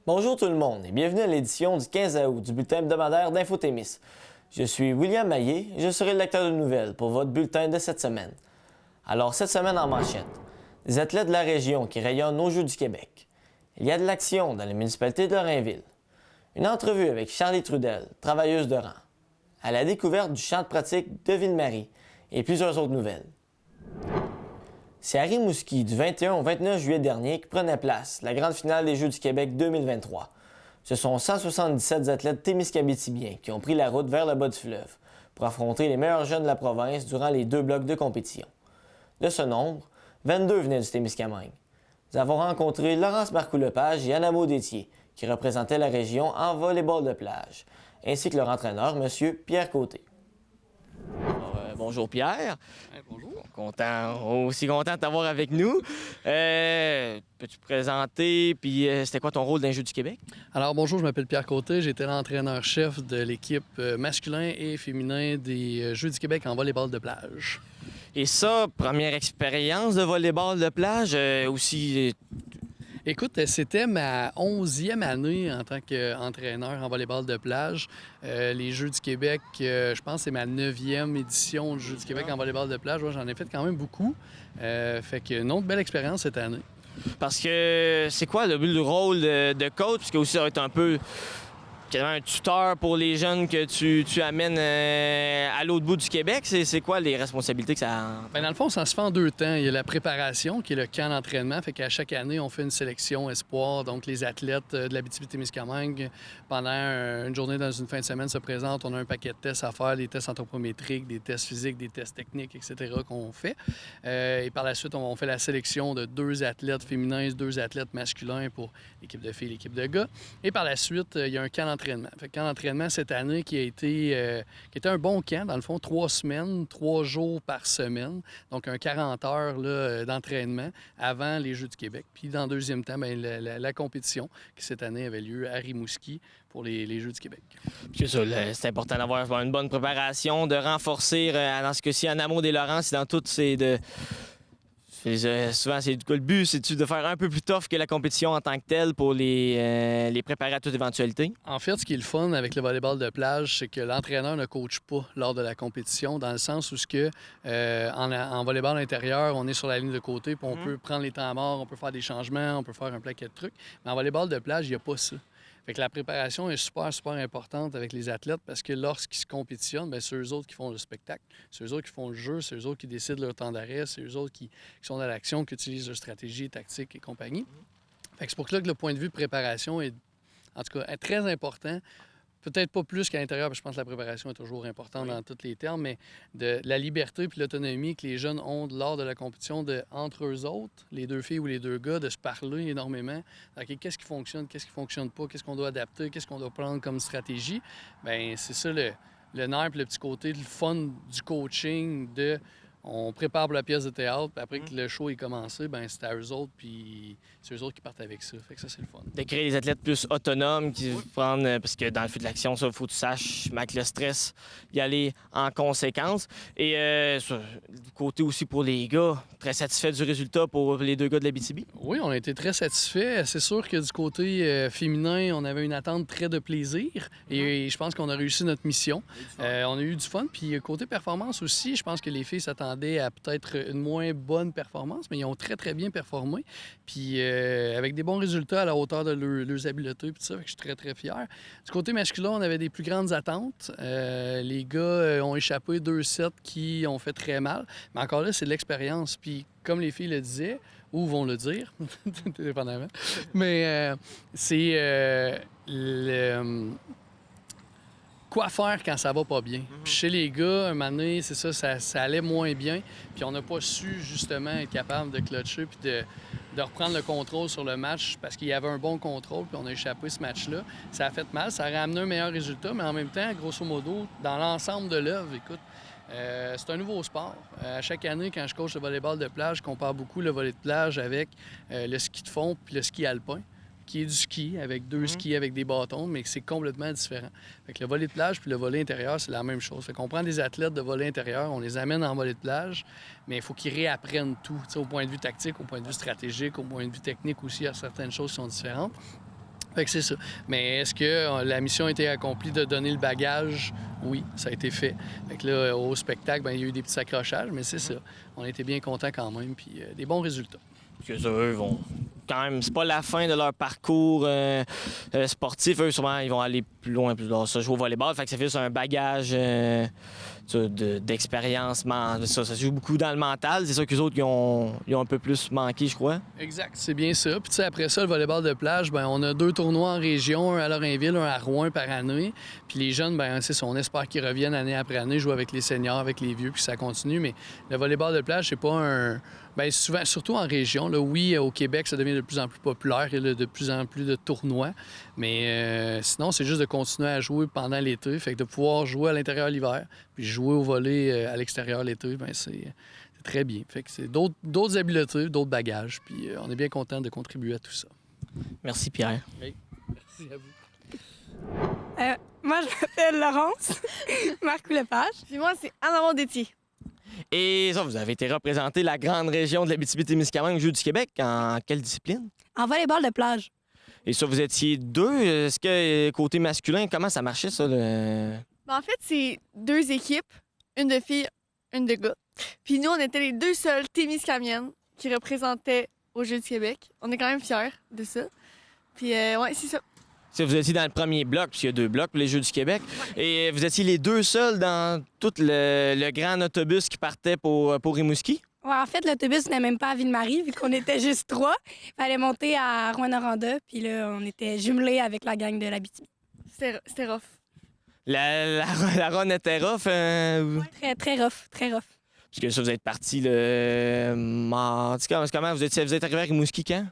Bonjour tout le monde et bienvenue à l'édition du 15 août du bulletin hebdomadaire d'Infotémis. Je suis William Maillet et je serai le lecteur de nouvelles pour votre bulletin de cette semaine. Alors, cette semaine en manchette, des athlètes de la région qui rayonnent aux Jeux du Québec. Il y a de l'action dans la municipalité de Lorrainville. Une entrevue avec Charlie Trudel, travailleuse de rang. À la découverte du champ de pratique de Ville-Marie et plusieurs autres nouvelles. C'est à Rimouski du 21 au 29 juillet dernier que prenait place la grande finale des Jeux du Québec 2023. Ce sont 177 athlètes témiscabétibiens qui ont pris la route vers le bas du fleuve pour affronter les meilleurs jeunes de la province durant les 2 blocs de compétition. De ce nombre, 22 venaient du Témiscamingue. Nous avons rencontré Laurence Marcoux-Lepage et Anna Maudétier, qui représentaient la région en volleyball de plage, ainsi que leur entraîneur, M. Pierre Côté. Bonjour Pierre. Bonjour. Aussi content de t'avoir avec nous. Peux-tu te présenter, puis c'était quoi ton rôle dans les Jeux du Québec? Alors bonjour, je m'appelle Pierre Côté, j'étais l'entraîneur-chef de l'équipe masculin et féminin des Jeux du Québec en volleyball de plage. Et ça, première expérience de volleyball de plage, aussi... Écoute, c'était ma 11e année en tant qu'entraîneur en volleyball de plage. Les Jeux du Québec, je pense que c'est ma 9e édition du Jeux du Québec en volleyball de plage. Moi, j'en ai fait quand même beaucoup. Fait que une autre belle expérience cette année. Parce que c'est quoi le but du rôle de coach? Parce que aussi, ça va être un peu un tuteur pour les jeunes que tu amènes à l'autre bout du Québec. C'est quoi les responsabilités que ça a? Bien, dans le fond, ça se fait en 2 temps. Il y a la préparation, qui est le camp d'entraînement. Fait qu'à chaque année, on fait une sélection espoir. Donc, les athlètes de l'Abitibi-Témiscamingue, pendant une journée dans une fin de semaine, se présentent. On a un paquet de tests à faire, des tests anthropométriques, des tests physiques, des tests techniques, etc. qu'on fait. Et par la suite, on fait la sélection de 2 athlètes féminins, 2 athlètes masculins pour l'équipe de filles et l'équipe de gars. Et par la suite, il y a un camp d'entraînement. Fait que camp d'entraînement cette année qui était un bon camp, dans le fond, 3 semaines, 3 jours par semaine. Donc, un 40 heures là, d'entraînement avant les Jeux du Québec. Puis, dans le deuxième temps, bien, la compétition qui cette année avait lieu à Rimouski pour les Jeux du Québec. C'est ça, c'est important d'avoir une bonne préparation, de renforcer, dans ce cas-ci, en amont des Laurents, c'est dans toutes ces... Souvent, le but, c'est de faire un peu plus tough que la compétition en tant que telle pour les préparer à toute éventualité. En fait, ce qui est le fun avec le volleyball de plage, c'est que l'entraîneur ne coache pas lors de la compétition, dans le sens où en volleyball intérieur, on est sur la ligne de côté, puis on peut prendre les temps morts, on peut faire des changements, on peut faire un paquet de trucs. Mais en volleyball de plage, il n'y a pas ça. Fait que la préparation est super importante avec les athlètes parce que lorsqu'ils se compétitionnent, bien, c'est eux autres qui font le spectacle, c'est eux autres qui font le jeu, c'est eux autres qui décident leur temps d'arrêt, c'est eux autres qui sont dans l'action, qui utilisent leur stratégie, tactique et compagnie. Fait que c'est pour ça que le point de vue préparation est, en tout cas, est très important. Peut-être pas plus qu'à l'intérieur, parce que je pense que la préparation est toujours importante dans tous les termes, mais de la liberté puis l'autonomie que les jeunes ont lors de la compétition entre eux autres, les 2 filles ou les 2 gars, de se parler énormément. OK, qu'est-ce qui fonctionne pas, qu'est-ce qu'on doit adapter, qu'est-ce qu'on doit prendre comme stratégie. Bien, c'est ça le nerf puis le petit côté, le fun du coaching, on prépare pour la pièce de théâtre, puis après que le show est commencé, ben c'est à eux autres, puis c'est eux autres qui partent avec ça. Fait que ça, c'est le fun. De créer des athlètes plus autonomes, qui prennent, parce que dans le feu de l'action, ça, il faut que tu saches, avec le stress, y aller en conséquence. Et du côté aussi pour les gars, très satisfait du résultat pour les 2 gars de l'Abitibi? Oui, on a été très satisfaits. C'est sûr que du côté féminin, on avait une attente très de plaisir, et je pense qu'on a réussi notre mission. On a eu du fun, puis côté performance aussi, je pense que les filles s'attendaient à peut-être une moins bonne performance, mais ils ont très bien performé. Puis avec des bons résultats à la hauteur de leurs habiletés, puis ça, fait que je suis très fier. Du côté masculin, on avait des plus grandes attentes. Les gars ont échappé 2 sets qui ont fait très mal. Mais encore là, c'est de l'expérience. Puis comme les filles le disaient, ou vont le dire, dépendamment, mais c'est quoi faire quand ça va pas bien. Puis chez les gars, un moment donné, c'est ça allait moins bien. Puis on n'a pas su, justement, être capable de clutcher puis de reprendre le contrôle sur le match parce qu'il y avait un bon contrôle puis on a échappé ce match-là. Ça a fait mal, ça a ramené un meilleur résultat, mais en même temps, grosso modo, dans l'ensemble de l'œuvre, écoute, c'est un nouveau sport. À chaque année, quand je coach le volleyball de plage, je compare beaucoup le volley de plage avec le ski de fond puis le ski alpin, qui est du ski, avec 2 skis avec des bâtons, mais c'est complètement différent. Fait que le volley de plage puis le volley intérieur, c'est la même chose. Fait qu'on prend des athlètes de volley intérieur, on les amène en volley de plage, mais il faut qu'ils réapprennent tout, au point de vue tactique, au point de vue stratégique, au point de vue technique aussi, il y a certaines choses qui sont différentes. Fait que c'est ça. Mais est-ce que la mission a été accomplie de donner le bagage? Oui, ça a été fait. Fait que là, au spectacle, il y a eu des petits accrochages, mais c'est ça. On a été bien contents quand même, puis des bons résultats. Parce que ça, eux vont quand même, c'est pas la fin de leur parcours sportif. Eux, souvent, ils vont aller plus loin, ça, jouer au volleyball. Fait que ça fait un bagage d'expérience. Ça se joue beaucoup dans le mental. C'est ça qu'eux autres, ils ont un peu plus manqué, je crois. Exact, c'est bien ça. Puis tu sais, après ça, le volleyball de plage, on a 2 tournois en région, un à Lorrainville, un à Rouen par année. Puis les jeunes, c'est ça, on espère qu'ils reviennent année après année, jouer avec les seniors, avec les vieux, puis ça continue. Mais le volleyball de plage, c'est pas un... souvent, surtout en région, là, oui, au Québec, ça devient de plus en plus populaire, il y a de plus en plus de tournois. Mais sinon, c'est juste de continuer à jouer pendant l'été, fait que de pouvoir jouer à l'intérieur l'hiver, puis jouer au volley à l'extérieur l'été, c'est très bien. Fait que c'est d'autres habiletés, d'autres bagages, puis on est bien content de contribuer à tout ça. Merci, Pierre. Oui. Merci à vous. Moi, je m'appelle Laurence Marcoux-Lepage. Puis moi, c'est Anne Détier. Et ça, vous avez été représenté la grande région de l'Abitibi-Témiscamingue, Jeux du Québec. En quelle discipline? En volleyball de plage. Et ça, vous étiez 2. Est-ce que côté masculin, comment ça marchait, ça? En fait, c'est 2 équipes, une de filles, une de gars. Puis nous, on était les 2 seuls Témiscamiennes qui représentaient aux Jeux du Québec. On est quand même fiers de ça. Puis ouais, c'est ça. Si vous étiez dans le premier bloc, puisqu'il y a 2 blocs pour les Jeux du Québec, et vous étiez les 2 seuls dans tout le grand autobus qui partait pour Rimouski? Ouais, en fait, l'autobus n'est même pas à Ville-Marie, vu qu'on était juste 3. Il fallait monter à Rouyn-Noranda, puis là, on était jumelés avec la gang de l'Abitibi. C'était rough. La run était rough? Très, très rough, très rough. Parce que ça, vous êtes parti le mardi. Comment vous êtes arrivé à Rimouski quand?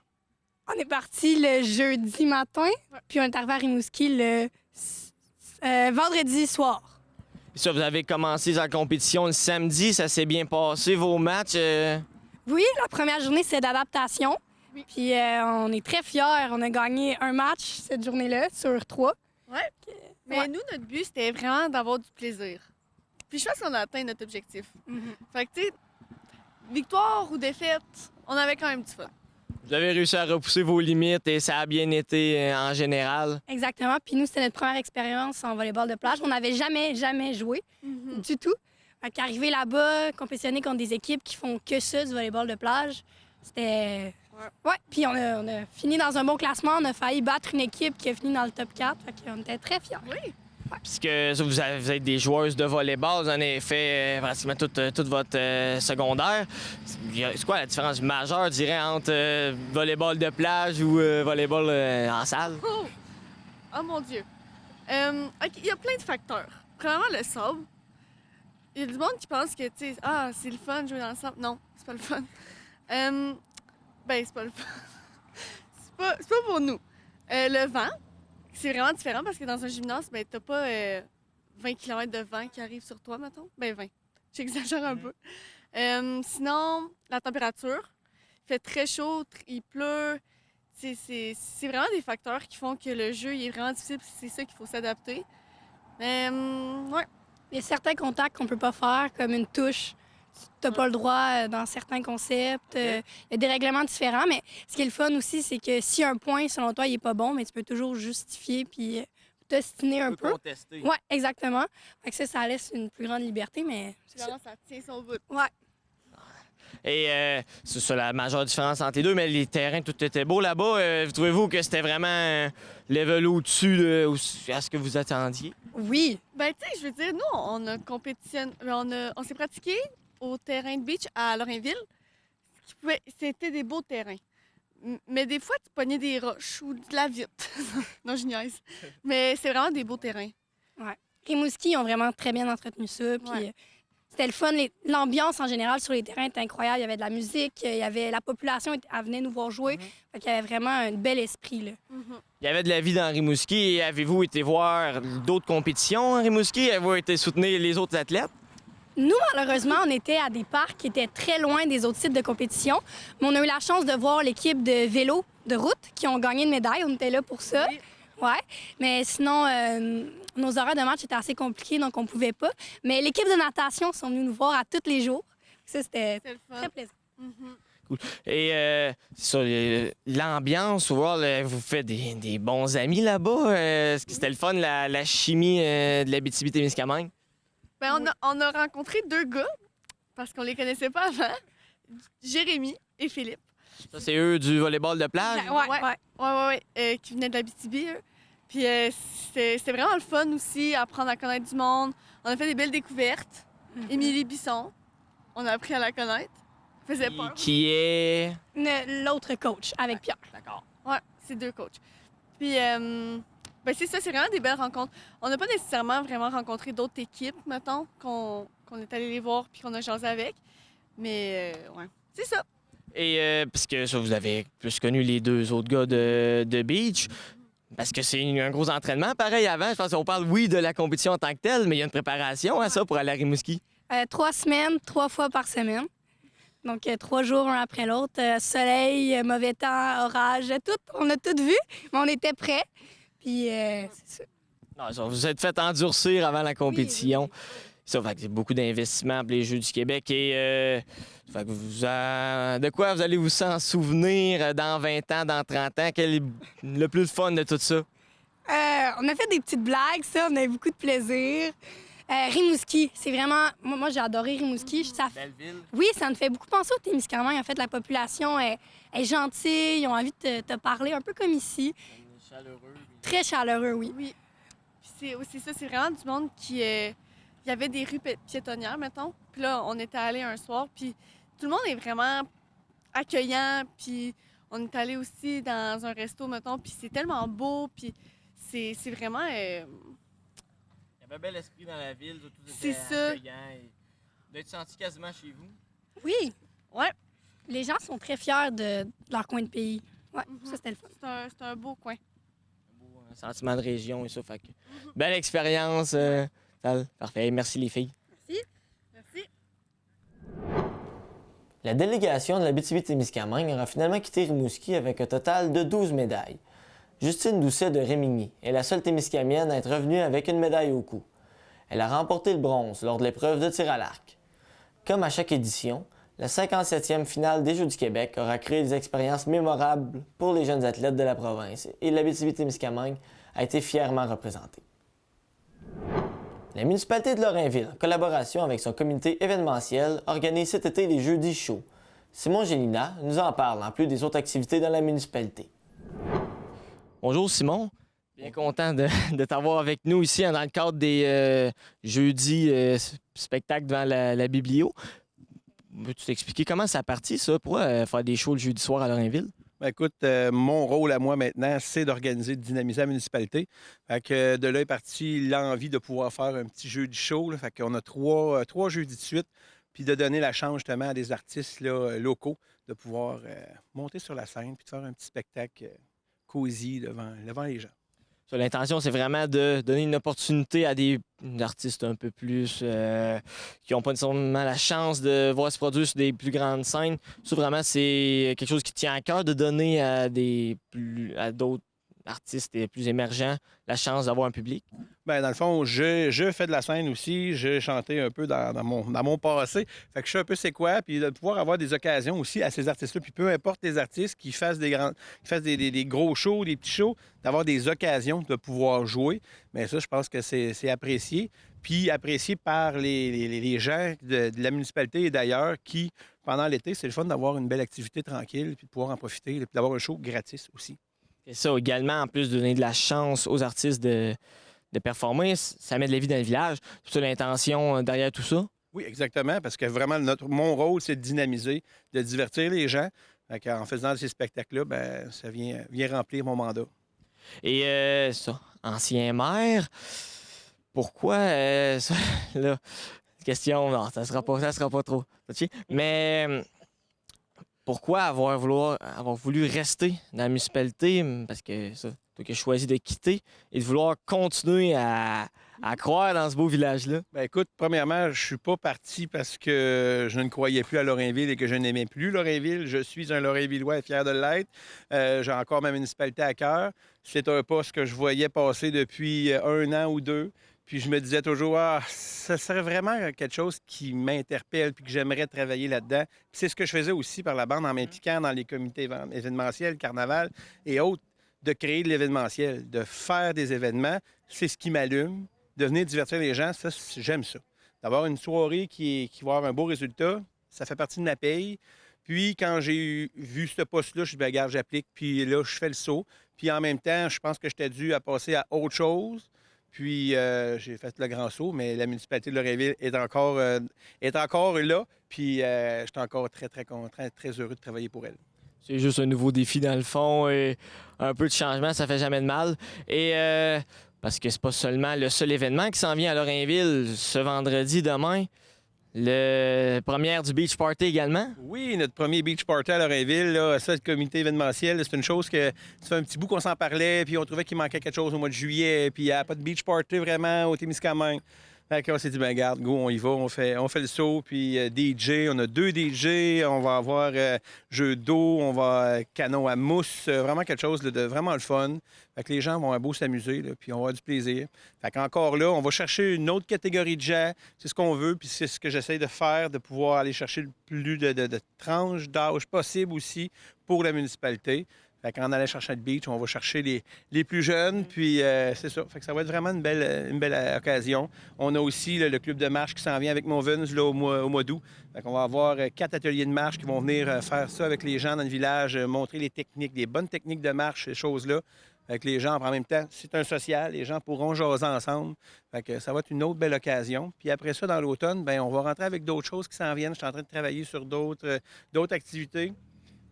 On est parti le jeudi matin, puis on est arrivé à Rimouski le vendredi soir. Ça, vous avez commencé la compétition le samedi, ça s'est bien passé, vos matchs? Oui, la première journée, c'est d'adaptation. Oui. Puis on est très fiers. On a gagné un match cette journée-là sur 3. Ouais. Mais nous, notre but, c'était vraiment d'avoir du plaisir. Puis je pense qu'on a atteint notre objectif. Fait que, tu sais, victoire ou défaite, on avait quand même du fun. Vous avez réussi à repousser vos limites et ça a bien été en général. Exactement. Puis nous, c'était notre première expérience en volleyball de plage. On n'avait jamais joué du tout. Fait qu'arriver là-bas, compétitionner contre des équipes qui font que ça, du volleyball de plage, c'était... Ouais. Puis on a fini dans un bon classement. On a failli battre une équipe qui a fini dans le top 4. Fait qu'on était très fiers. Oui. Puisque vous êtes des joueuses de volleyball, vous en avez fait pratiquement toute votre secondaire. C'est quoi la différence majeure, je dirais, entre volleyball de plage ou volleyball en salle? Oh mon Dieu. OK, il y a plein de facteurs. Premièrement, le sable. Il y a du monde qui pense que, tu sais, c'est le fun de jouer dans le sable. Non, c'est pas le fun. C'est pas le fun. c'est pas pour nous. Le vent, c'est vraiment différent parce que dans un gymnase, t'as pas 20 km de vent qui arrive sur toi, mettons. 20. J'exagère un peu. Sinon, la température. Il fait très chaud, il pleut. C'est vraiment des facteurs qui font que le jeu il est vraiment difficile. C'est ça qu'il faut s'adapter. Ouais. Il y a certains contacts qu'on peut pas faire, comme une touche. Tu n'as pas le droit dans certains concepts. Il y a des règlements différents, mais ce qui est le fun aussi, c'est que si un point, selon toi, il n'est pas bon, mais tu peux toujours justifier puis t'ostiner un peu. Contester. Oui, exactement. Fait que ça laisse une plus grande liberté, mais c'est ça. Ça tient son bout. Ouais. Et c'est ça la majeure différence entre les deux, mais les terrains, tout était beau là-bas. Trouvez-vous que c'était vraiment level au-dessus de à ce que vous attendiez? Oui. Tu sais, je veux dire, nous, on a compétitionné, on s'est pratiqué au terrain de beach à Lorrainville. C'était des beaux terrains. Mais des fois, tu pognais des roches ou de la vitre. Non, je niaise. Mais c'est vraiment des beaux terrains. Ouais. Rimouski, ils ont vraiment très bien entretenu ça. Puis c'était le fun. L'ambiance en général sur les terrains était incroyable. Il y avait de la musique, il y avait la population elle venait nous voir jouer. Fait qu'il y avait vraiment un bel esprit, là. Il y avait de la vie dans Rimouski. Avez-vous été voir d'autres compétitions en Rimouski? Avez-vous été soutenir les autres athlètes? Nous, malheureusement, on était à des parcs qui étaient très loin des autres sites de compétition. Mais on a eu la chance de voir l'équipe de vélo de route qui ont gagné une médaille. On était là pour ça. Oui. Ouais. Mais sinon, nos horaires de match étaient assez compliqués, donc on pouvait pas. Mais l'équipe de natation sont venus nous voir à tous les jours. Ça, c'était C'est le fun. très plaisant. Cool. Et c'est ça, l'ambiance, vous faites des bons amis là-bas. Est-ce que c'était le fun, la chimie de l'Abitibi-Témiscamingue? Ben, on a rencontré 2 gars, parce qu'on les connaissait pas avant, Jérémy et Philippe. Ça, c'est eux du volleyball de plage? Ouais, qui venaient de l'Abitibi, eux. Puis c'était vraiment le fun aussi, apprendre à connaître du monde. On a fait des belles découvertes. Émilie Bisson, on a appris à la connaître. Elle faisait peur. Qui est... L'autre coach avec Pierre. D'accord. Ouais, c'est 2 coachs. Puis, ben c'est ça, c'est vraiment des belles rencontres. On n'a pas nécessairement vraiment rencontré d'autres équipes, mettons, qu'on est allé les voir puis qu'on a jasé avec. Mais, ouais, c'est ça. Et parce que ça, vous avez plus connu les 2 autres gars de beach, parce que c'est un gros entraînement. Pareil avant, je pense qu'on parle, oui, de la compétition en tant que telle, mais il y a une préparation à ça pour aller à Rimouski. 3 semaines, 3 fois par semaine. Donc, 3 jours, un après l'autre. Soleil, mauvais temps, orage, tout. On a tout vu, mais on était prêts. Puis, c'est ça. Non, ça, vous êtes fait endurcir avant la compétition. Ça fait que c'est beaucoup d'investissements pour les Jeux du Québec. Et fait que de quoi vous allez vous s'en souvenir dans 20 ans, dans 30 ans? Quel est le plus fun de tout ça? On a fait des petites blagues, ça. On a eu beaucoup de plaisir. Rimouski, c'est vraiment... Moi, j'ai adoré Rimouski. Belle ville. Oui, ça me fait beaucoup penser au Témiscamingue. En fait, la population est gentille. Ils ont envie de te parler un peu comme ici. Chaleureux. Très chaleureux, oui. Oui. Puis c'est aussi ça, c'est vraiment du monde qui... Il y avait des rues piétonnières, mettons. Puis là, on était allés un soir, puis tout le monde est vraiment accueillant. Puis on est allé aussi dans un resto, mettons, puis c'est tellement beau, puis c'est vraiment... Il y avait un bel esprit dans la ville, tout C'est était ça. accueillant. Vous êtes senti quasiment chez vous? Oui, Ouais, les gens sont très fiers de leur coin de pays. Ouais, ça, c'était le fun. c'est un beau coin. Un sentiment de région et ça. Fait que... Belle expérience. Parfait. Merci les filles. Merci. La délégation de l'Abitibi-Témiscamingue aura finalement quitté Rimouski avec un total de 12 médailles. Justine Doucet de Rémigny est la seule Témiscamienne à être revenue avec une médaille au cou. Elle a remporté le bronze lors de l'épreuve de tir à l'arc. Comme à chaque édition, la 57e finale des Jeux du Québec aura créé des expériences mémorables pour les jeunes athlètes de la province et l'Abitibi-Témiscamingue a été fièrement représentée. La municipalité de Lorrainville, en collaboration avec son comité événementiel, organise cet été les Jeudis chauds. Simon Gélina nous en parle, en plus des autres activités dans la municipalité. Bonjour Simon. Bien content de t'avoir avec nous ici dans le cadre des jeudis spectacles devant la biblio. Peux-tu t'expliquer comment ça a parti, ça, pour faire des shows le jeudi soir à Lorrainville? Ben, écoute, mon rôle à moi maintenant, c'est d'organiser, de dynamiser la municipalité. Fait que de là est parti l'envie de pouvoir faire un petit jeu du show. Là. Fait qu'on a trois jeudis de suite, puis de donner la chance justement à des artistes là, locaux de pouvoir monter sur la scène puis de faire un petit spectacle cosy devant les gens. Ça, l'intention, c'est vraiment de donner une opportunité à des artistes un peu plus qui n'ont pas nécessairement la chance de voir se produire sur des plus grandes scènes. Ça, vraiment, c'est quelque chose qui tient à cœur de donner à d'autres artistes plus émergents la chance d'avoir un public. Bien, dans le fond, je fais de la scène aussi. J'ai chanté un peu dans mon passé. Fait que je sais un peu c'est quoi. Puis de pouvoir avoir des occasions aussi à ces artistes-là. Puis peu importe les artistes qui fassent des gros shows, des petits shows, d'avoir des occasions de pouvoir jouer. Mais ça, je pense que c'est apprécié. Puis apprécié par les gens de la municipalité et d'ailleurs qui, pendant l'été, c'est le fun d'avoir une belle activité tranquille puis de pouvoir en profiter puis d'avoir un show gratis aussi. C'est ça, également, en plus de donner de la chance aux artistes de performer, ça met de la vie dans le village. C'est ça l'intention derrière tout ça? Oui, exactement, parce que vraiment, mon rôle, c'est de dynamiser, de divertir les gens. En faisant ces spectacles-là, ben, ça vient remplir mon mandat. Et ça, ancien maire, pourquoi ça, là, question, non, ça sera pas trop. Mais pourquoi avoir voulu rester dans la municipalité? Parce que ça, toi qui as choisi de quitter et de vouloir continuer à croire dans ce beau village-là. Bien, écoute, premièrement, je suis pas parti parce que je ne croyais plus à Lorrainville et que je n'aimais plus Lorrainville. Je suis un Lorrainvillois et fier de l'être. J'ai encore ma municipalité à cœur. C'est un poste que je voyais passer depuis 1 an ou 2. Puis je me disais toujours, ça serait vraiment quelque chose qui m'interpelle puis que j'aimerais travailler là-dedans. Puis c'est ce que je faisais aussi par la bande en m'impliquant dans les comités événementiels, carnaval et autres, de créer de l'événementiel, de faire des événements. C'est ce qui m'allume. De venir divertir les gens, ça, j'aime ça. D'avoir une soirée qui va avoir un beau résultat, ça fait partie de ma paye. Puis quand j'ai vu ce poste-là, je me dis, regarde, j'applique. Puis là, je fais le saut. Puis en même temps, je pense que j'étais dû à passer à autre chose. Puis j'ai fait le grand saut, mais la municipalité de Loretteville est encore là. Puis je suis encore très, très content, très heureux de travailler pour elle. C'est juste un nouveau défi dans le fond et un peu de changement, ça fait jamais de mal. Et parce que c'est pas seulement le seul événement qui s'en vient à Lorrainville ce vendredi demain. Le première du Beach Party également? Oui, notre premier Beach Party à Lorrainville, là, ça, le comité événementiel, c'est une chose que ça fait un petit bout qu'on s'en parlait, puis on trouvait qu'il manquait quelque chose au mois de juillet, puis il n'y a pas de Beach Party vraiment au Témiscamingue. Fait qu'on s'est dit, ben garde, go, on y va, on fait le saut, puis DJ, on a 2 DJ, on va avoir jeu d'eau, on va canon à mousse, vraiment quelque chose de vraiment le fun. Fait que les gens vont beau s'amuser, là, puis on va avoir du plaisir. Fait qu'encore là, on va chercher une autre catégorie de gens, c'est ce qu'on veut, puis c'est ce que j'essaie de faire, de pouvoir aller chercher le plus de tranches d'âge possible aussi pour la municipalité. Fait qu'en allant chercher le beach, on va chercher les plus jeunes, puis c'est ça. Fait que ça va être vraiment une belle occasion. On a aussi le club de marche qui s'en vient avec Movens là, au mois d'août. Fait qu'on va avoir 4 ateliers de marche qui vont venir faire ça avec les gens dans le village, montrer les techniques, des bonnes techniques de marche, ces choses-là. Avec les gens, en même temps, c'est un social, les gens pourront jaser ensemble. Fait que ça va être une autre belle occasion. Puis après ça, dans l'automne, bien, on va rentrer avec d'autres choses qui s'en viennent. Je suis en train de travailler sur d'autres activités.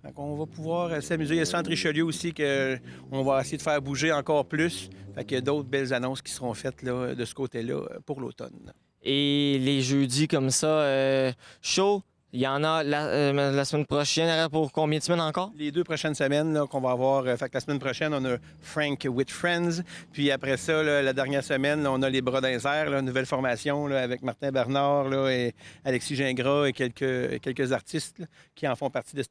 Fait qu'on va pouvoir s'amuser. Il y a le Centre Richelieu aussi qu'on va essayer de faire bouger encore plus. Fait qu'il y a d'autres belles annonces qui seront faites là, de ce côté-là pour l'automne. Et les jeudis comme ça, chaud, il y en a la semaine prochaine. Pour combien de semaines encore? Les 2 prochaines semaines là, qu'on va avoir. Fait que la semaine prochaine, on a Frank with Friends. Puis après ça, là, la dernière semaine, là, on a les Bras dans les airs, là, nouvelle formation là, avec Martin Bernard là, et Alexis Gingras et quelques artistes là, qui en font partie de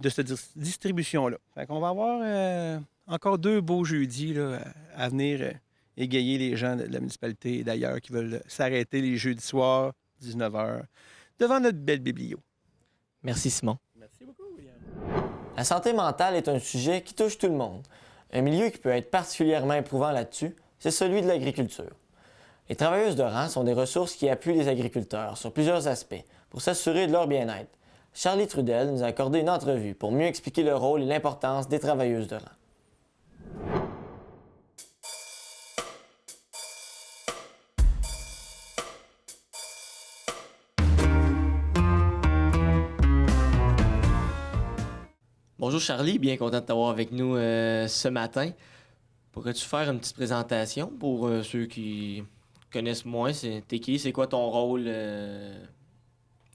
cette distribution-là. Fait qu'on va avoir encore 2 beaux jeudis là, à venir égayer les gens de la municipalité et d'ailleurs qui veulent s'arrêter les jeudis soirs, 19h, devant notre belle biblio. Merci, Simon. Merci beaucoup, William. La santé mentale est un sujet qui touche tout le monde. Un milieu qui peut être particulièrement éprouvant là-dessus, c'est celui de l'agriculture. Les travailleuses de rang sont des ressources qui appuient les agriculteurs sur plusieurs aspects pour s'assurer de leur bien-être. Charlie Trudel nous a accordé une entrevue pour mieux expliquer le rôle et l'importance des travailleuses de rang. Bonjour Charlie, bien content de t'avoir avec nous ce matin. Pourrais-tu faire une petite présentation pour ceux qui connaissent moins? T'es qui? C'est quoi ton rôle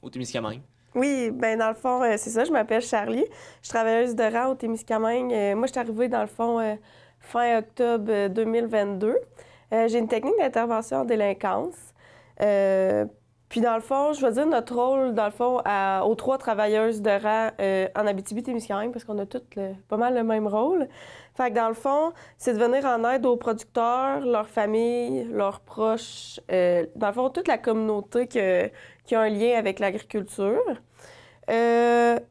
au Témiscamingue? Oui, bien dans le fond, c'est ça, je m'appelle Charlie. Je suis travailleuse de rang au Témiscamingue. Moi, je suis arrivée dans le fond fin octobre 2022. J'ai une technique d'intervention en délinquance. Puis dans le fond, je veux dire notre rôle, dans le fond, aux 3 travailleuses de rang en Abitibi-Témiscamingue, parce qu'on a toutes pas mal le même rôle. Fait que dans le fond, c'est de venir en aide aux producteurs, leurs familles, leurs proches, dans le fond, toute la communauté qui a un lien avec l'agriculture. Puis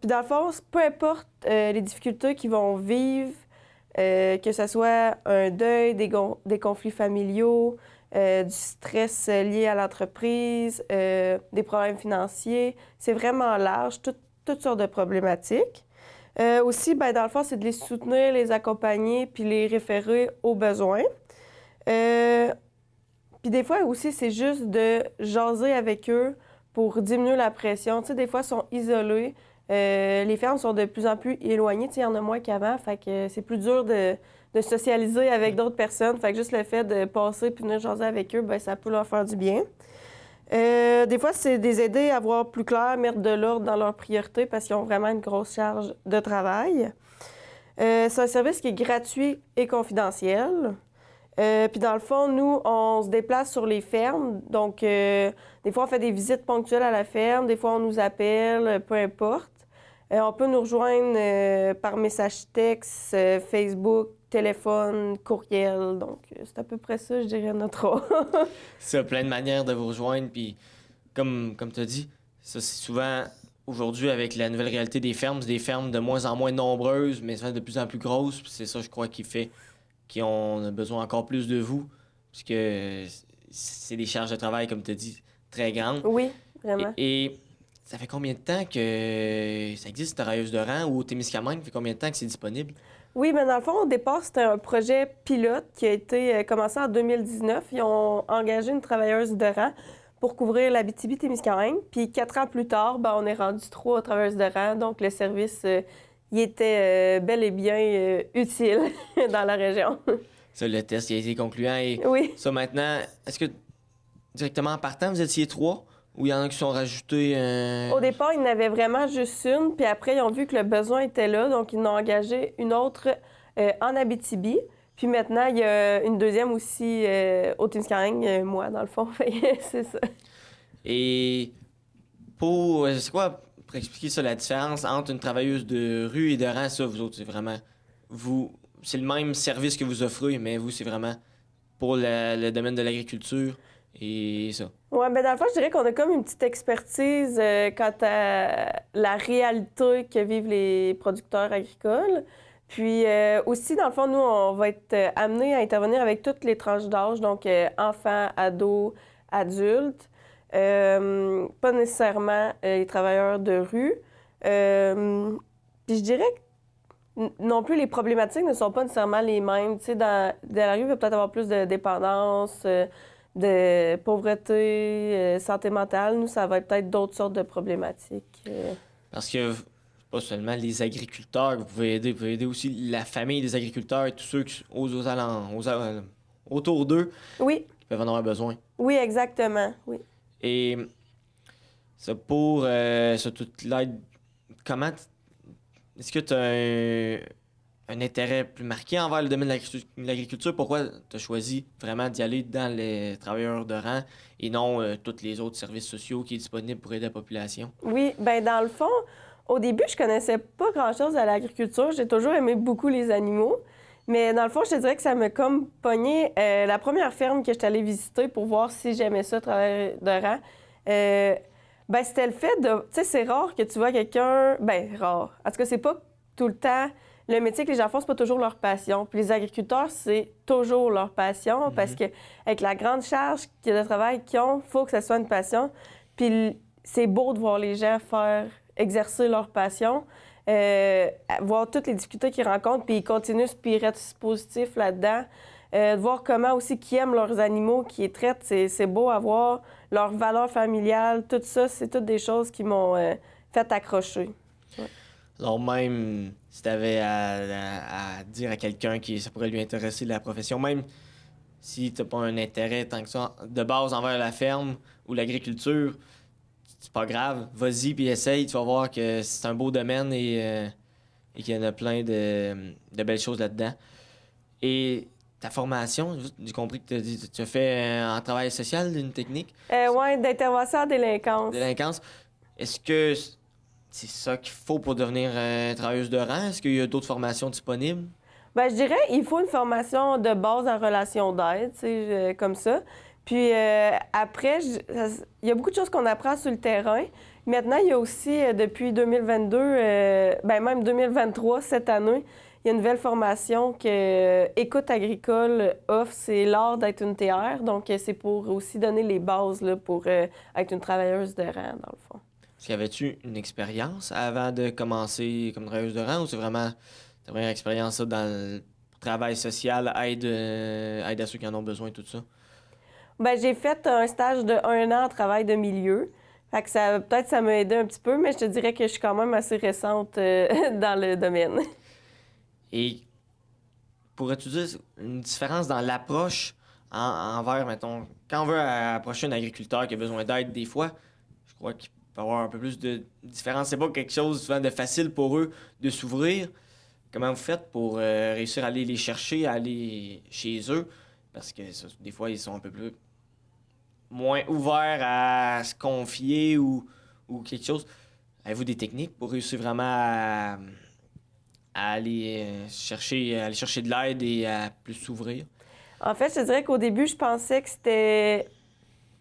dans le fond, peu importe les difficultés qu'ils vont vivre, que ce soit un deuil, des conflits familiaux, du stress lié à l'entreprise, des problèmes financiers. C'est vraiment large, toutes sortes de problématiques. Aussi, bien, dans le fond, c'est de les soutenir, les accompagner, puis les référer aux besoins. Puis des fois aussi, c'est juste de jaser avec eux pour diminuer la pression. Tu sais, des fois, ils sont isolés. Les fermes sont de plus en plus éloignées. Tu sais, il y en a moins qu'avant, fait que c'est plus dur de socialiser avec d'autres personnes. Fait que juste le fait de passer puis venir jaser avec eux, bien, ça peut leur faire du bien. Des fois, c'est des aider à voir plus clair, mettre de l'ordre dans leurs priorités parce qu'ils ont vraiment une grosse charge de travail. C'est un service qui est gratuit et confidentiel. Puis dans le fond, nous, on se déplace sur les fermes. Donc, des fois, on fait des visites ponctuelles à la ferme. Des fois, on nous appelle, peu importe. On peut nous rejoindre par message texte, Facebook, téléphone, courriel. Donc, c'est à peu près ça, je dirais, notre rôle. Ça, plein de manières de vous rejoindre. Puis, comme tu as dit, ça, c'est souvent, aujourd'hui, avec la nouvelle réalité des fermes, c'est des fermes de moins en moins nombreuses, mais souvent de plus en plus grosses. Puis c'est ça, je crois, qui fait qu'on a besoin encore plus de vous, puisque c'est des charges de travail, comme tu as dit, très grandes. Oui, vraiment. Et ça fait combien de temps que ça existe, Travailleuse de rang, ou au Témiscamingue, ça fait combien de temps que c'est disponible? Oui, mais dans le fond, au départ, c'était un projet pilote qui a été commencé en 2019. Ils ont engagé une travailleuse de rang pour couvrir l'Abitibi-Témiscamingue. Puis 4 ans plus tard, ben, on est rendu 3 travailleuses de rang. Donc, le service, il était bel et bien utile dans la région. Ça, le test, il a été concluant. Et Oui. ça, maintenant, est-ce que directement en partant, vous étiez 3? Ou il y en a qui sont rajoutés? Au départ, ils n'avaient vraiment juste une, puis après, ils ont vu que le besoin était là, donc ils en ont engagé une autre en Abitibi. Puis maintenant, il y a une deuxième aussi au Témiscamingue, moi, dans le fond. C'est ça. Et c'est quoi, pour expliquer ça, la différence entre une travailleuse de rue et de rang, ça, vous autres, c'est vraiment... c'est le même service que vous offrez, mais vous, c'est vraiment pour le domaine de l'agriculture et ça. Oui, bien dans le fond, je dirais qu'on a comme une petite expertise quant à la réalité que vivent les producteurs agricoles. Puis aussi, dans le fond, nous, on va être amenés à intervenir avec toutes les tranches d'âge, donc enfants, ados, adultes. Pas nécessairement les travailleurs de rue. Puis je dirais que non plus, les problématiques ne sont pas nécessairement les mêmes. Tu sais, dans la rue, il va peut-être avoir plus de dépendance, de pauvreté, santé mentale. Nous, ça va être peut-être d'autres sortes de problématiques. Parce que pas seulement les agriculteurs que vous pouvez aider aussi la famille des agriculteurs et tous ceux autour d'eux Oui, qui peuvent en avoir besoin. oui, exactement, oui. Et ça, pour ça, toute l'aide, est-ce que tu as un intérêt plus marqué envers le domaine de l'agriculture? Pourquoi tu as choisi vraiment d'y aller dans les travailleurs de rang et non tous les autres services sociaux qui sont disponibles pour aider la population? Oui, bien dans le fond, au début, je connaissais pas grand-chose à l'agriculture. J'ai toujours aimé beaucoup les animaux. Mais dans le fond, je te dirais que ça m'a comme pogné la première ferme que j'étais allée visiter pour voir si j'aimais ça, travailler de rang. Ben c'était le fait de... Tu sais, c'est rare que tu vois quelqu'un... Ben rare. En tout cas, c'est pas tout le temps... Le métier que les gens font, c'est pas toujours leur passion. Puis les agriculteurs, c'est toujours leur passion parce que avec la grande charge de travail qu'ils ont, il faut que ça soit une passion. Puis c'est beau de voir les gens exercer leur passion, voir toutes les difficultés qu'ils rencontrent, puis ils continuent puis ils restent positifs là-dedans. De voir comment aussi qu'ils aiment leurs animaux, qu'ils les traitent, c'est beau à voir. Leurs valeurs familiales, tout ça, c'est toutes des choses qui m'ont fait accrocher. Ouais. Alors même si tu avais à dire à quelqu'un qui ça pourrait lui intéresser la profession, même si tu n'as pas un intérêt tant que ça de base envers la ferme ou l'agriculture, c'est pas grave, vas-y puis essaye, tu vas voir que c'est un beau domaine et qu'il y en a plein de belles choses là-dedans. Et ta formation, j'ai compris que tu as fait en travail social une technique. Oui, d'intervention en délinquance. Délinquance. Est-ce que c'est ça qu'il faut pour devenir travailleuse de rang? Est-ce qu'il y a d'autres formations disponibles? Bien, je dirais il faut une formation de base en relation d'aide, tu sais, comme ça. Puis après, il y a beaucoup de choses qu'on apprend sur le terrain. Maintenant, il y a aussi, depuis 2022, même 2023, cette année, il y a une nouvelle formation que Écoute agricole offre, c'est l'art d'être une TR. Donc, c'est pour aussi donner les bases là, pour être une travailleuse de rang, dans le fond. Est-ce qu'il y avait-tu une expérience avant de commencer comme travailleuse de rang ou c'est vraiment ta première expérience ça, dans le travail social, aide à ceux qui en ont besoin, tout ça? Bien, j'ai fait un stage de 1 an en travail de milieu. Fait que peut-être ça m'a aidé un petit peu, mais je te dirais que je suis quand même assez récente dans le domaine. Et pourrais-tu dire une différence dans l'approche envers, mettons, quand on veut approcher un agriculteur qui a besoin d'aide des fois, je crois qu'il peut y avoir un peu plus de différence. C'est pas quelque chose souvent de facile pour eux de s'ouvrir. Comment vous faites pour réussir à aller les chercher, à aller chez eux? Parce que ça, des fois, ils sont un peu plus moins ouverts à se confier ou quelque chose. Avez-vous des techniques pour réussir vraiment à à aller chercher de l'aide et à plus s'ouvrir? En fait, je te dirais qu'au début, je pensais que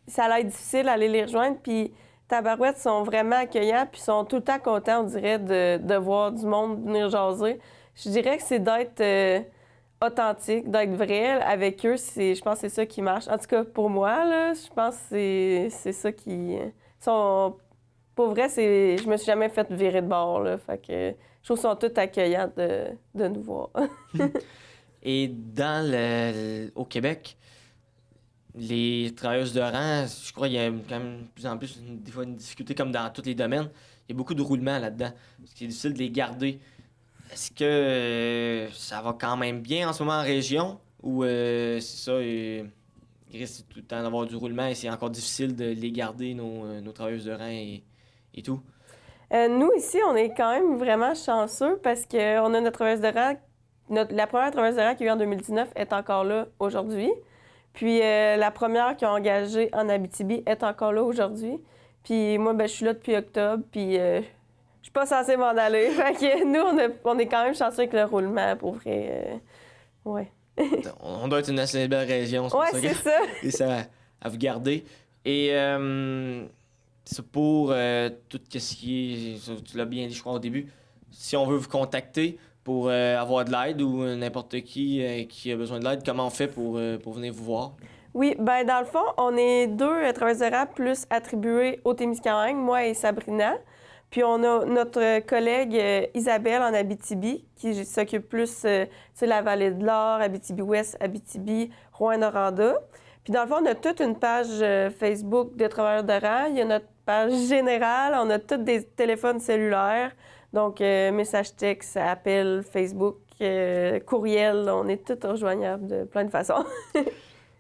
ça allait être difficile d'aller les rejoindre. Puis Tabarouette sont vraiment accueillants, puis sont tout le temps contents, on dirait, de voir du monde venir jaser. Je dirais que c'est d'être authentique, d'être vrai avec eux. Je pense que c'est ça qui marche. En tout cas, pour moi, là, je pense que c'est ça qui... Pour vrai, je me suis jamais fait virer de bord, là. Fait que je trouve qu'ils sont tous accueillants de nous voir. Et au Québec, les travailleuses de rang, je crois qu'il y a quand même de plus en plus des fois une difficulté comme dans tous les domaines. Il y a beaucoup de roulements là-dedans. C'est difficile de les garder. Est-ce que ça va quand même bien en ce moment en région ou c'est ça, il risque tout le temps d'avoir du roulement et c'est encore difficile de les garder, nos travailleuses de rang et tout? Nous, ici, on est quand même vraiment chanceux parce qu'on a notre travailleuse de rang. La première travailleuse de rang qu'il y a eu en 2019 est encore là aujourd'hui. Puis la première qu'ils ont engagée en Abitibi est encore là aujourd'hui. Puis moi, je suis là depuis octobre, puis je suis pas censée m'en aller. Fait que nous, on est quand même chanceux avec le roulement, pour vrai. Ouais. On doit être une assez belle région, Ouais, c'est ça. Et ça à vous garder. Et c'est pour tout ce qui est, tu l'as bien dit, je crois, au début, si on veut vous contacter pour avoir de l'aide ou n'importe qui a besoin de l'aide, comment on fait pour venir vous voir? Oui, bien, dans le fond, on est 2 travailleuses de rang plus attribués au Témiscamingue, moi et Sabrina. Puis on a notre collègue Isabelle en Abitibi, qui s'occupe plus de la Vallée de l'Or, Abitibi-Ouest, Abitibi, Rouyn-Noranda. Puis dans le fond, on a toute une page Facebook de travailleurs de rang. Il y a notre page générale. On a tous des téléphones cellulaires. Donc, message texte, appel, Facebook, courriel. On est tous rejoignables de plein de façons.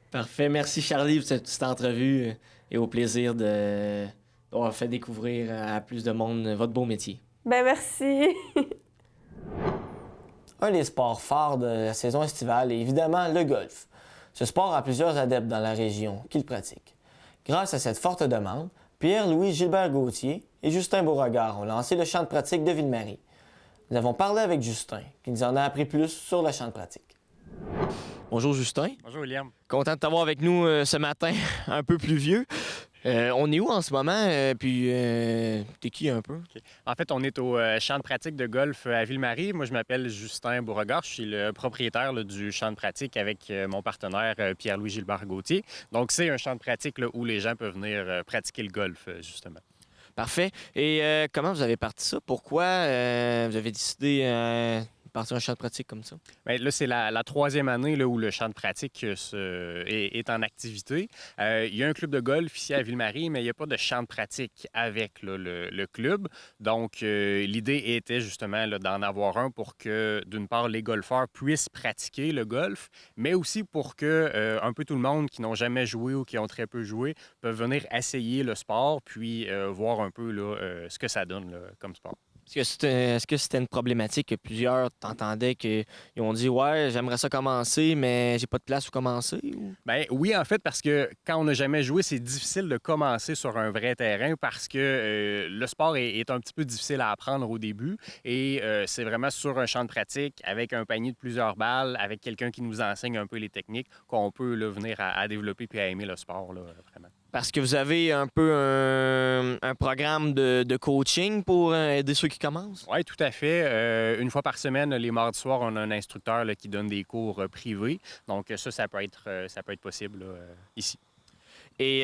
Parfait. Merci, Charlie, pour cette petite entrevue et au plaisir d'avoir fait découvrir à plus de monde votre beau métier. Ben merci. Un des sports phares de la saison estivale est évidemment le golf. Ce sport a plusieurs adeptes dans la région qui le pratiquent. Grâce à cette forte demande, Pierre-Louis Gilbert-Gauthier et Justin Beauregard ont lancé le champ de pratique de Ville-Marie. Nous avons parlé avec Justin, qui nous en a appris plus sur le champ de pratique. Bonjour, Justin. Bonjour, William. Content de t'avoir avec nous ce matin, un peu pluvieux. On est où en ce moment? Puis, t'es qui un peu? Okay. En fait, on est au champ de pratique de golf à Ville-Marie. Moi, je m'appelle Justin Beauregard. Je suis le propriétaire du champ de pratique avec mon partenaire Pierre-Louis Gilbert-Gauthier. Donc, c'est un champ de pratique où les gens peuvent venir pratiquer le golf, justement. Parfait. Et comment vous avez parti ça? Pourquoi vous avez décidé de partir un champ de pratique comme ça? Bien, là, c'est la 3e année là, où le champ de pratique est en activité. Il y a un club de golf ici à Ville-Marie, mais il n'y a pas de champ de pratique avec là, le club. Donc, l'idée était justement d'en avoir un pour que, d'une part, les golfeurs puissent pratiquer le golf, mais aussi pour que un peu tout le monde qui n'ont jamais joué ou qui ont très peu joué peuvent venir essayer le sport, puis voir un peu là, ce que ça donne là, comme sport. Est-ce que c'était une problématique que plusieurs t'entendaient qu'ils ont dit « Ouais, j'aimerais ça commencer, mais j'ai pas de place où commencer? » Bien, oui, en fait, parce que quand on n'a jamais joué, c'est difficile de commencer sur un vrai terrain parce que le sport est un petit peu difficile à apprendre au début et c'est vraiment sur un champ de pratique avec un panier de plusieurs balles, avec quelqu'un qui nous enseigne un peu les techniques qu'on peut là, venir à développer puis à aimer le sport, là, vraiment. Parce que vous avez un peu un programme de coaching pour aider ceux qui commencent? Oui, tout à fait. Une fois par semaine, les mardis soirs, on a un instructeur là, qui donne des cours privés. Donc ça peut être possible là, ici. Et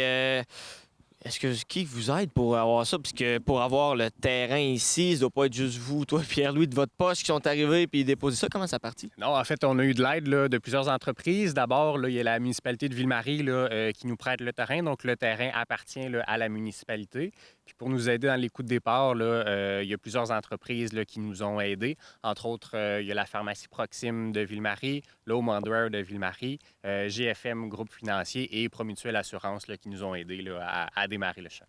est-ce que qui vous aide pour avoir ça? Parce que pour avoir le terrain ici, ça doit pas être juste vous, toi, Pierre-Louis, de votre poche qui sont arrivés puis déposé ça. Comment ça partit? Non, en fait, on a eu de l'aide là, de plusieurs entreprises. D'abord, là, il y a la municipalité de Ville-Marie là, qui nous prête le terrain. Donc, le terrain appartient là, à la municipalité. Puis pour nous aider dans les coûts de départ, là, il y a plusieurs entreprises là, qui nous ont aidés. Entre autres, il y a la pharmacie Proxime de Ville-Marie, l'Home Hardware de Ville-Marie, GFM Groupe Financier et Promutuelle Assurance là, qui nous ont aidés là, à démarrer le champ.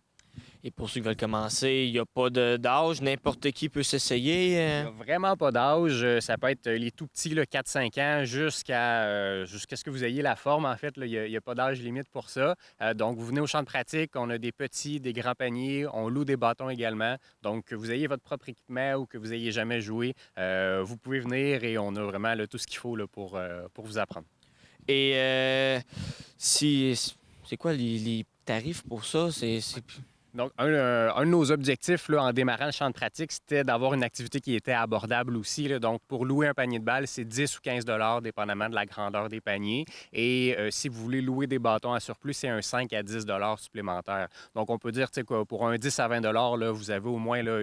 Et pour ceux qui veulent commencer, il n'y a pas d'âge, n'importe qui peut s'essayer. Il n'y a vraiment pas d'âge. Ça peut être les tout petits, 4-5 ans, jusqu'à ce que vous ayez la forme. En fait, il n'y a pas d'âge limite pour ça. Donc, vous venez au champ de pratique. On a des petits, des grands paniers. On loue des bâtons également. Donc, que vous ayez votre propre équipement ou que vous ayez jamais joué, vous pouvez venir et on a vraiment là, tout ce qu'il faut là, pour vous apprendre. Et c'est quoi les tarifs pour ça? Donc, un de nos objectifs là, en démarrant le champ de pratique, c'était d'avoir une activité qui était abordable aussi. Là. Donc, pour louer un panier de balles, c'est 10 ou 15 dépendamment de la grandeur des paniers. Et si vous voulez louer des bâtons à surplus, c'est un 5 à 10 supplémentaire. Donc, on peut dire que pour un 10 à 20 là, vous avez au moins là,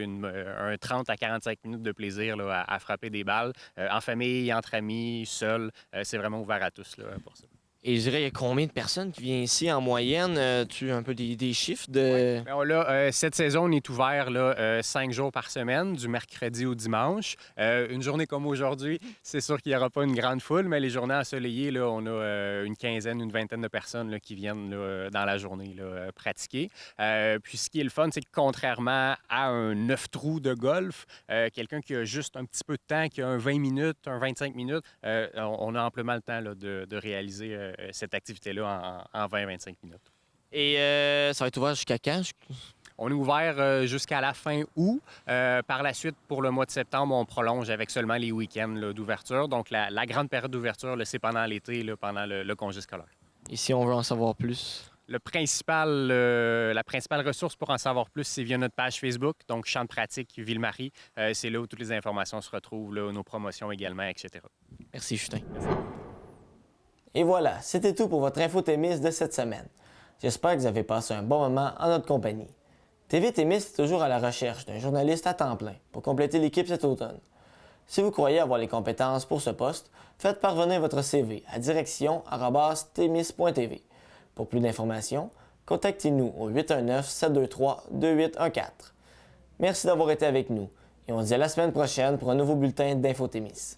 un 30 à 45 minutes de plaisir là, à frapper des balles. En famille, entre amis, seul, c'est vraiment ouvert à tous là, pour ça. Et je dirais, il y a combien de personnes qui viennent ici en moyenne? Tu as un peu des chiffres de... Oui. Bien, là, cette saison, on est ouvert là, 5 jours par semaine, du mercredi au dimanche. Une journée comme aujourd'hui, c'est sûr qu'il n'y aura pas une grande foule, mais les journées ensoleillées, là, on a une quinzaine, une vingtaine de personnes là, qui viennent là, dans la journée là, pratiquer. Puis ce qui est le fun, c'est que contrairement à un 9 trous de golf, quelqu'un qui a juste un petit peu de temps, qui a un 20 minutes, un 25 minutes, on a amplement le temps là, de réaliser cette activité-là en 20-25 minutes. Et ça va être ouvert jusqu'à quand? On est ouvert jusqu'à la fin août. Par la suite, pour le mois de septembre, on prolonge avec seulement les week-ends là, d'ouverture. Donc, la grande période d'ouverture, là, c'est pendant l'été, là, pendant le congé scolaire. Et si on veut en savoir plus? La principale ressource pour en savoir plus, c'est via notre page Facebook, donc Champ de pratique Ville-Marie. C'est là où toutes les informations se retrouvent, là, nos promotions également, etc. Merci, Justin. Et voilà, c'était tout pour votre info Témis de cette semaine. J'espère que vous avez passé un bon moment en notre compagnie. TV Témis est toujours à la recherche d'un journaliste à temps plein pour compléter l'équipe cet automne. Si vous croyez avoir les compétences pour ce poste, faites parvenir votre CV à direction@temis.tv. Pour plus d'informations, contactez-nous au 819-723-2814. Merci d'avoir été avec nous et on se dit à la semaine prochaine pour un nouveau bulletin d'Info Témis.